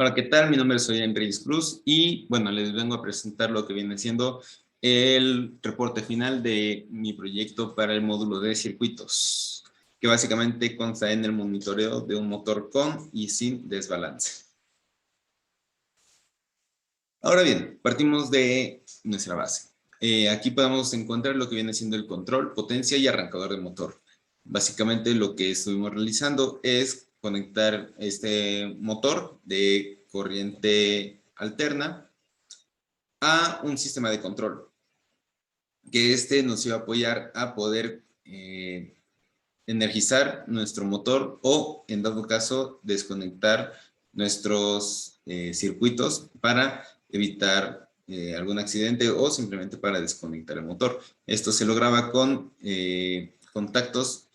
Hola, ¿qué tal? Mi nombre es Andrés Cruz y bueno, les vengo a presentar lo que viene siendo el reporte final de mi proyecto para el módulo de circuitos, que básicamente consta en el monitoreo de un motor con y sin desbalance. Ahora bien, partimos de nuestra base. Aquí podemos encontrar lo que viene siendo el control, potencia y arrancador de motor. Básicamente lo que estuvimos realizando es conectar este motor de corriente alterna a un sistema de control, que este nos iba a apoyar a poder energizar nuestro motor o, en dado caso, desconectar nuestros circuitos para evitar algún accidente o simplemente para desconectar el motor. Esto se lograba con contactos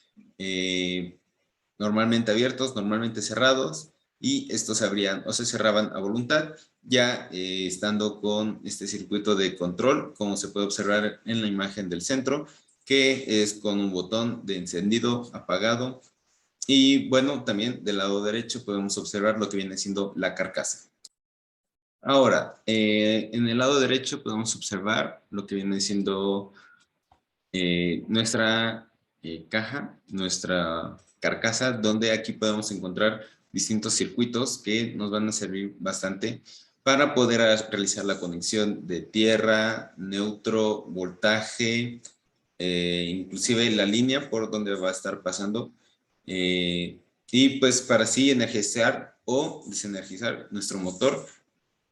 normalmente abiertos, normalmente cerrados, y estos se abrían o se cerraban a voluntad, ya estando con este circuito de control, como se puede observar en la imagen del centro, que es con un botón de encendido, apagado, y bueno, también del lado derecho podemos observar lo que viene siendo la carcasa. Ahora, en el lado derecho podemos observar lo que viene siendo nuestra caja, nuestra carcasa, donde aquí podemos encontrar distintos circuitos que nos van a servir bastante para poder realizar la conexión de tierra, neutro, voltaje, inclusive la línea por donde va a estar pasando, y pues para así energizar o desenergizar nuestro motor.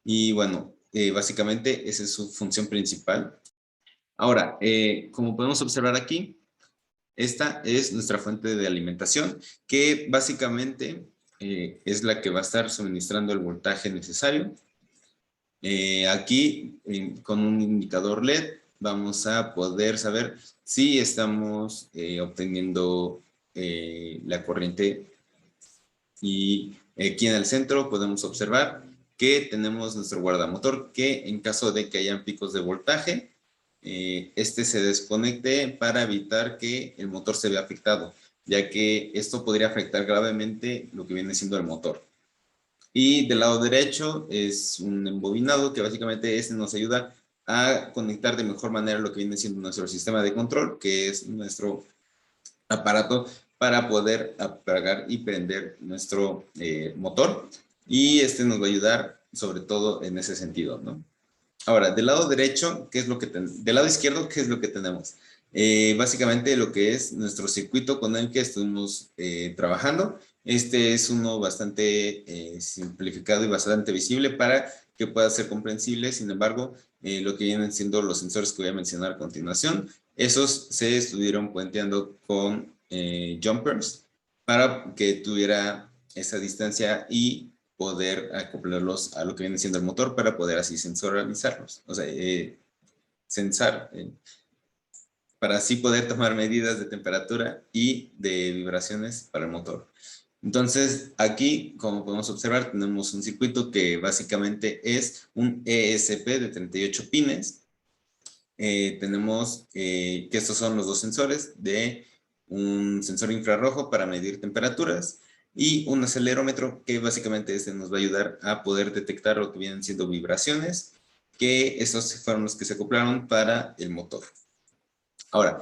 Y bueno, básicamente esa es su función principal. Ahora, como podemos observar aquí, esta es nuestra fuente de alimentación, que básicamente es la que va a estar suministrando el voltaje necesario. Aquí, con un indicador LED, vamos a poder saber si estamos obteniendo la corriente. Y aquí en el centro podemos observar que tenemos nuestro guardamotor, que en caso de que hayan picos de voltaje, este se desconecte para evitar que el motor se vea afectado, ya que esto podría afectar gravemente lo que viene siendo el motor. Y del lado derecho es un embobinado que básicamente este nos ayuda a conectar de mejor manera lo que viene siendo nuestro sistema de control, que es nuestro aparato para poder apagar y prender nuestro motor, y este nos va a ayudar sobre todo en ese sentido, ¿no? Ahora, del lado derecho, ¿qué es lo que del lado izquierdo, ¿qué es lo que tenemos? Básicamente lo que es nuestro circuito con el que estuvimos trabajando. Este es uno bastante simplificado y bastante visible para que pueda ser comprensible. Sin embargo, lo que vienen siendo los sensores que voy a mencionar a continuación, esos se estuvieron puenteando con jumpers para que tuviera esa distancia y poder acoplarlos a lo que viene siendo el motor para poder así sensorializarlos, o sea, sensar, para así poder tomar medidas de temperatura y de vibraciones para el motor. Entonces, aquí, como podemos observar, tenemos un circuito que básicamente es un ESP de 38 pines. Tenemos que estos son los dos sensores, de un sensor infrarrojo para medir temperaturas y un acelerómetro que básicamente este nos va a ayudar a poder detectar lo que vienen siendo vibraciones, que estos fueron los que se acoplaron para el motor. Ahora,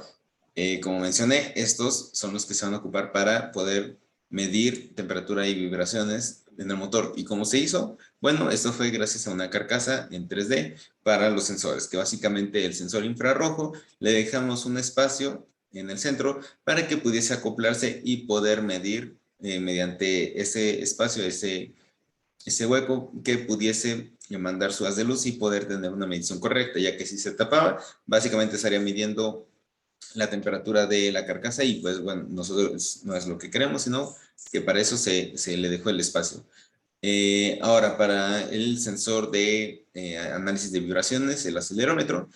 como mencioné, estos son los que se van a ocupar para poder medir temperatura y vibraciones en el motor. ¿Y cómo se hizo? Bueno, esto fue gracias a una carcasa en 3D para los sensores, que básicamente el sensor infrarrojo le dejamos un espacio en el centro para que pudiese acoplarse y poder medir mediante ese espacio, ese hueco, que pudiese mandar su haz de luz y poder tener una medición correcta, ya que si se tapaba, básicamente estaría midiendo la temperatura de la carcasa y pues bueno, nosotros no es lo que queremos, sino que para eso se le dejó el espacio. Ahora, para el sensor de análisis de vibraciones, el acelerómetro,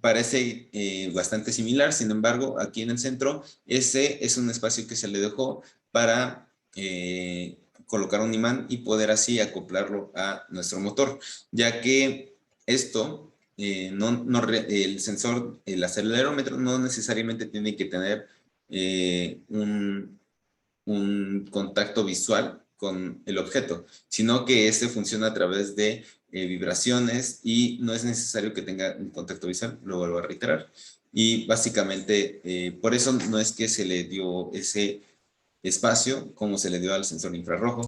parece bastante similar. Sin embargo, aquí en el centro, ese es un espacio que se le dejó para colocar un imán y poder así acoplarlo a nuestro motor, ya que esto, el sensor, el acelerómetro, no necesariamente tiene que tener un contacto visual con el objeto, sino que este funciona a través de vibraciones y no es necesario que tenga un contacto visual, lo vuelvo a reiterar. Y básicamente, por eso no es que se le dio ese espacio como se le dio al sensor infrarrojo.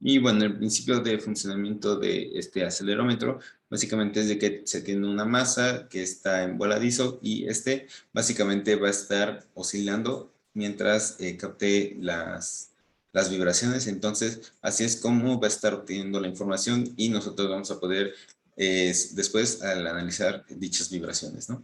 Y bueno, el principio de funcionamiento de este acelerómetro básicamente es de que se tiene una masa que está en voladizo y este básicamente va a estar oscilando mientras capte las vibraciones. Entonces, así es como va a estar obteniendo la información y nosotros vamos a poder después al analizar dichas vibraciones, ¿no?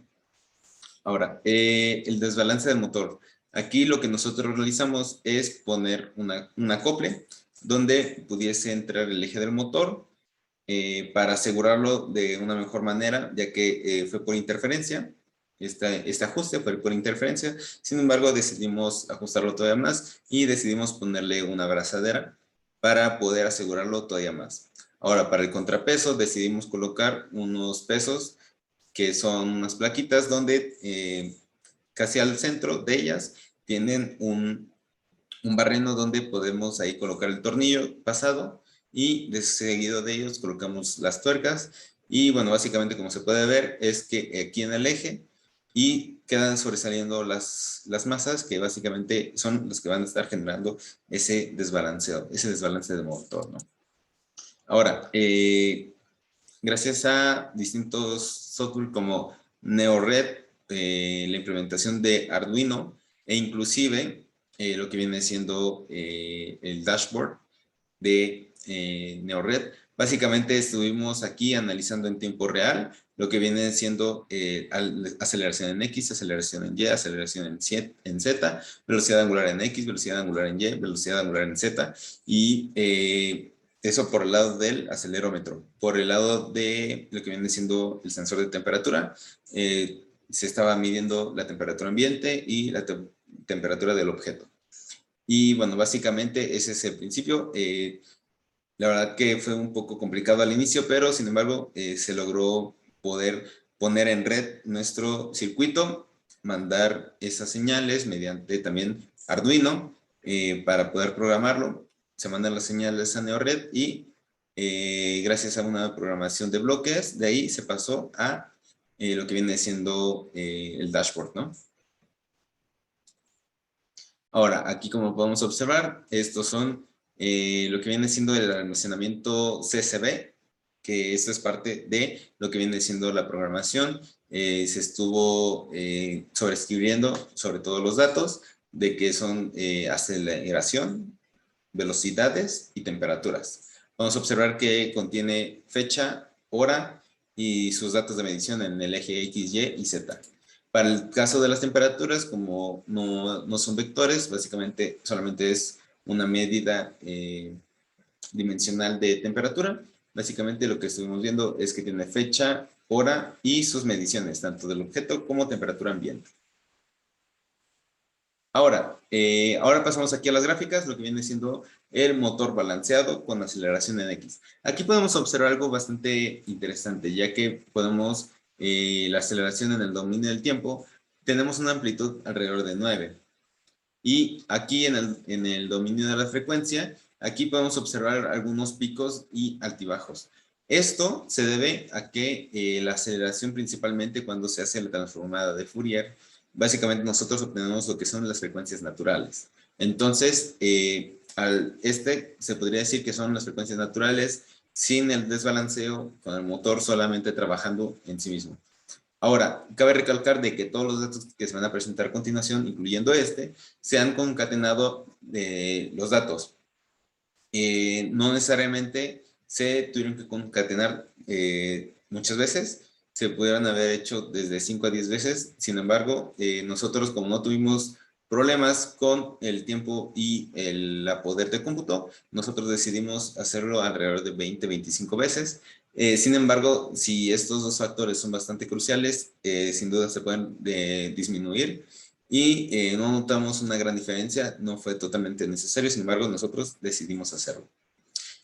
Ahora, el desbalance del motor. Aquí lo que nosotros realizamos es poner un acople donde pudiese entrar el eje del motor para asegurarlo de una mejor manera, ya que fue por interferencia. Este ajuste fue por interferencia. Sin embargo, decidimos ajustarlo todavía más y decidimos ponerle una abrazadera para poder asegurarlo todavía más. Ahora, para el contrapeso, decidimos colocar unos pesos que son unas plaquitas donde casi al centro de ellas tienen un barreno donde podemos ahí colocar el tornillo pasado y de seguido de ellos colocamos las tuercas y bueno, básicamente como se puede ver es que aquí en el eje y quedan sobresaliendo las masas que básicamente son las que van a estar generando ese desbalance de motor, ¿no? Ahora, gracias a distintos software como NeoRed, la implementación de Arduino e inclusive lo que viene siendo el dashboard de NeoRed. Básicamente estuvimos aquí analizando en tiempo real lo que viene siendo aceleración en X, aceleración en Y, aceleración en Z, velocidad angular en X, velocidad angular en Y, velocidad angular en Z y eso por el lado del acelerómetro. Por el lado de lo que viene siendo el sensor de temperatura, se estaba midiendo la temperatura ambiente y la temperatura del objeto. Y bueno, básicamente ese es el principio. La verdad que fue un poco complicado al inicio, pero sin embargo se logró poder poner en red nuestro circuito, mandar esas señales mediante también Arduino para poder programarlo. Se mandan las señales a NeoRed y gracias a una programación de bloques, de ahí se pasó a lo que viene siendo el dashboard, ¿no? Ahora, aquí como podemos observar, estos son lo que viene siendo el almacenamiento CSV, que esto es parte de lo que viene siendo la programación. Se estuvo sobreescribiendo sobre todo los datos de que son aceleración, velocidades y temperaturas. Vamos a observar que contiene fecha, hora y sus datos de medición en el eje X, Y y Z. Para el caso de las temperaturas, como no son vectores, básicamente solamente es una medida dimensional de temperatura. Básicamente lo que estuvimos viendo es que tiene fecha, hora y sus mediciones, tanto del objeto como temperatura ambiente. Ahora pasamos aquí a las gráficas, lo que viene siendo el motor balanceado con aceleración en X. Aquí podemos observar algo bastante interesante, ya que podemos, la aceleración en el dominio del tiempo, tenemos una amplitud alrededor de 9. Y aquí en el dominio de la frecuencia, aquí podemos observar algunos picos y altibajos. Esto se debe a que la aceleración principalmente cuando se hace la transformada de Fourier, básicamente nosotros obtenemos lo que son las frecuencias naturales. Entonces, se podría decir que son las frecuencias naturales sin el desbalanceo, con el motor solamente trabajando en sí mismo. Ahora, cabe recalcar de que todos los datos que se van a presentar a continuación, incluyendo se han concatenado los datos. No necesariamente se tuvieron que concatenar muchas veces, se pudieron haber hecho desde 5 a 10 veces, sin embargo, nosotros como no tuvimos problemas con el tiempo y la poder de cómputo, nosotros decidimos hacerlo alrededor de 20, 25 veces. Sin embargo, si estos dos factores son bastante cruciales, sin duda se pueden disminuir y no notamos una gran diferencia, no fue totalmente necesario, sin embargo nosotros decidimos hacerlo.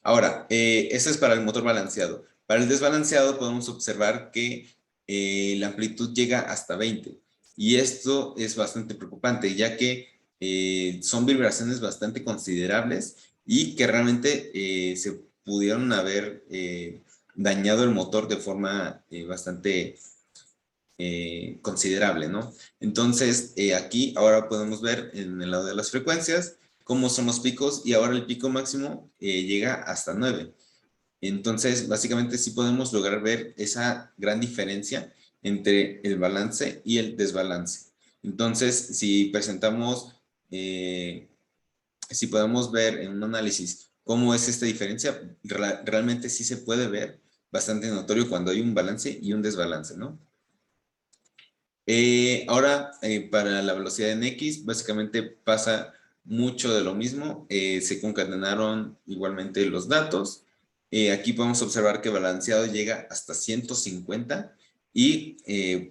Ahora, eso es para el motor balanceado. Para el desbalanceado podemos observar que la amplitud llega hasta 20 y esto es bastante preocupante ya que son vibraciones bastante considerables y que realmente se pudieron haber dañado el motor de forma bastante considerable, ¿no? Entonces, aquí ahora podemos ver en el lado de las frecuencias cómo son los picos y ahora el pico máximo llega hasta 9. Entonces, básicamente sí podemos lograr ver esa gran diferencia entre el balance y el desbalance. Entonces, si presentamos, si podemos ver en un análisis cómo es esta diferencia, realmente sí se puede ver bastante notorio cuando hay un balance y un desbalance, ¿no? Ahora, para la velocidad en X, básicamente pasa mucho de lo mismo. Se concatenaron igualmente los datos. Aquí podemos observar que balanceado llega hasta 150 y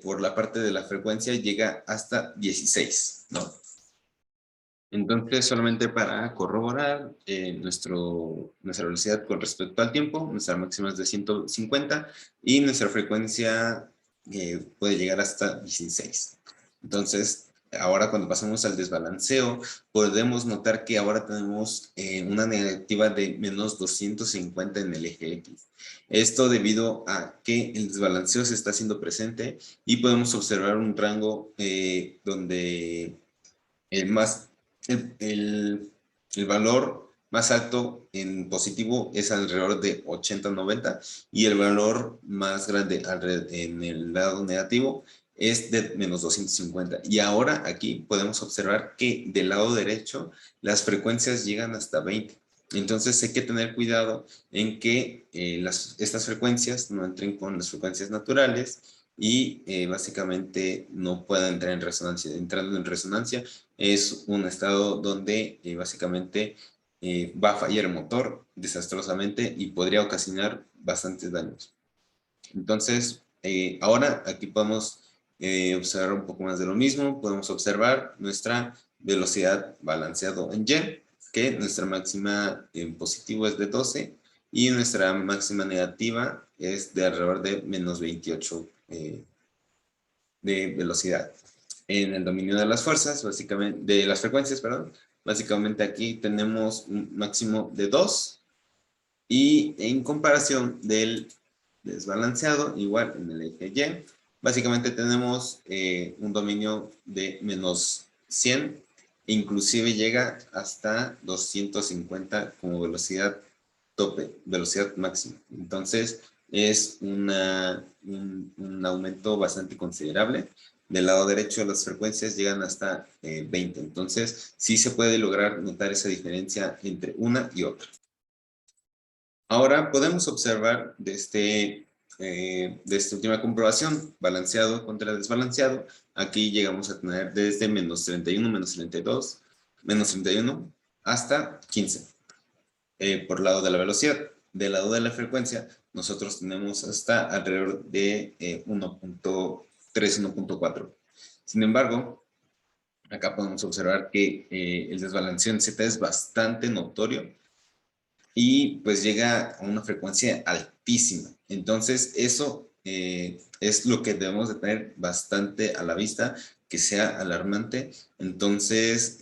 por la parte de la frecuencia llega hasta 16, ¿no? Entonces, solamente para corroborar nuestra velocidad con respecto al tiempo, nuestra máxima es de 150 y nuestra frecuencia puede llegar hasta 16. Entonces, ahora cuando pasamos al desbalanceo, podemos notar que ahora tenemos una negativa de menos 250 en el eje X. Esto debido a que el desbalanceo se está haciendo presente y podemos observar un rango donde el más el valor más alto en positivo es alrededor de 80-90 y el valor más grande en el lado negativo es de menos 250. Y ahora aquí podemos observar que del lado derecho las frecuencias llegan hasta 20. Entonces hay que tener cuidado en que estas frecuencias no entren con las frecuencias naturales y básicamente no puedan entrar en resonancia. Entrando en resonancia es un estado donde básicamente va a fallar el motor desastrosamente y podría ocasionar bastantes daños. Entonces, ahora aquí podemos observar un poco más de lo mismo. Podemos observar nuestra velocidad balanceado en Y, que nuestra máxima en positivo es de 12 y nuestra máxima negativa es de alrededor de menos 28 de velocidad. En el dominio de las fuerzas, básicamente, de las frecuencias, perdón, básicamente aquí tenemos un máximo de 2 y en comparación del desbalanceado, igual en el eje Y, básicamente tenemos un dominio de menos 100, inclusive llega hasta 250 como velocidad tope, velocidad máxima. Entonces, es un aumento bastante considerable. Del lado derecho las frecuencias llegan hasta 20. Entonces, sí se puede lograr notar esa diferencia entre una y otra. Ahora podemos observar de esta última comprobación, balanceado contra desbalanceado, aquí llegamos a tener desde menos 31, menos 32, menos 31 hasta 15. Por lado de la velocidad. Del lado de la frecuencia, nosotros tenemos hasta alrededor de 1.3, 1.4. Sin embargo, acá podemos observar que el desbalanceo en Z es bastante notorio y pues llega a una frecuencia altísima. Entonces, eso es lo que debemos de tener bastante a la vista, que sea alarmante. Entonces,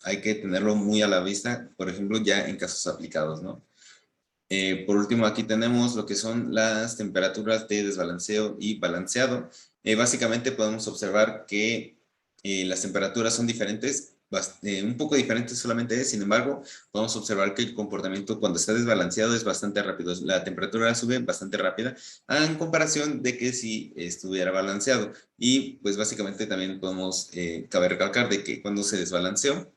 hay que tenerlo muy a la vista, por ejemplo, ya en casos aplicados, ¿no? Por último, aquí tenemos lo que son las temperaturas de desbalanceo y balanceado. Básicamente podemos observar que las temperaturas son diferentes, un poco diferentes solamente, sin embargo, podemos observar que el comportamiento cuando está desbalanceado es bastante rápido. La temperatura sube bastante rápida en comparación de que si estuviera balanceado. Y pues básicamente también podemos, cabe recalcar de que cuando se desbalanceó,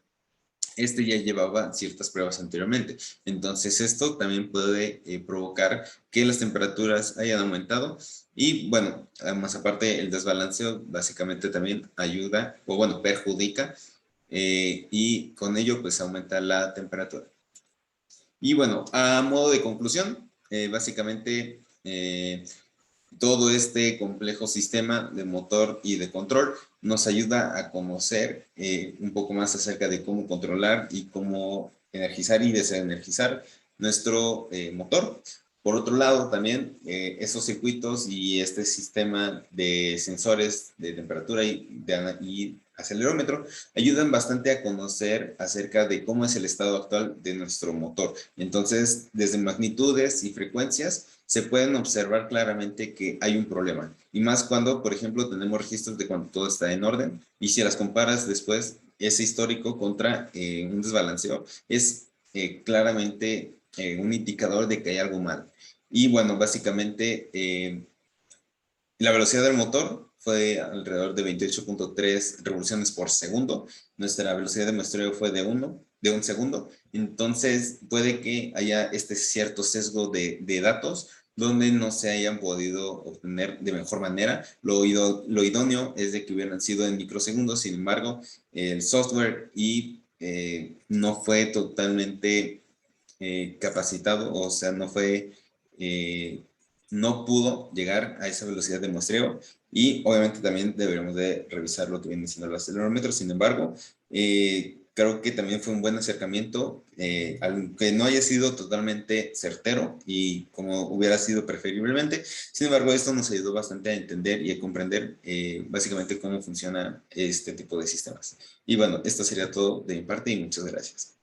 ya llevaba ciertas pruebas anteriormente. Entonces esto también puede provocar que las temperaturas hayan aumentado y bueno, más aparte el desbalanceo básicamente también ayuda o bueno, perjudica y con ello pues aumenta la temperatura. Y bueno, a modo de conclusión, básicamente todo este complejo sistema de motor y de control nos ayuda a conocer un poco más acerca de cómo controlar y cómo energizar y desenergizar nuestro motor. Por otro lado, también esos circuitos y este sistema de sensores de temperatura y acelerómetro ayudan bastante a conocer acerca de cómo es el estado actual de nuestro motor. Entonces, desde magnitudes y frecuencias, se pueden observar claramente que hay un problema. Y más cuando, por ejemplo, tenemos registros de cuando todo está en orden. Y si las comparas después, ese histórico contra un desbalanceo, es claramente un indicador de que hay algo mal. Y bueno, básicamente la velocidad del motor fue alrededor de 28.3 revoluciones por segundo. Nuestra velocidad de muestreo fue de un segundo. Entonces puede que haya este cierto sesgo de datos donde no se hayan podido obtener de mejor manera. Lo idóneo es de que hubieran sido en microsegundos. Sin embargo, el software no fue totalmente capacitado, o sea, no pudo llegar a esa velocidad de muestreo, y obviamente también deberíamos de revisar lo que viene siendo el acelerómetro. Sin embargo, creo que también fue un buen acercamiento, aunque no haya sido totalmente certero y como hubiera sido preferiblemente. Sin embargo, esto nos ayudó bastante a entender y a comprender básicamente cómo funciona este tipo de sistemas. Y bueno, esto sería todo de mi parte y muchas gracias.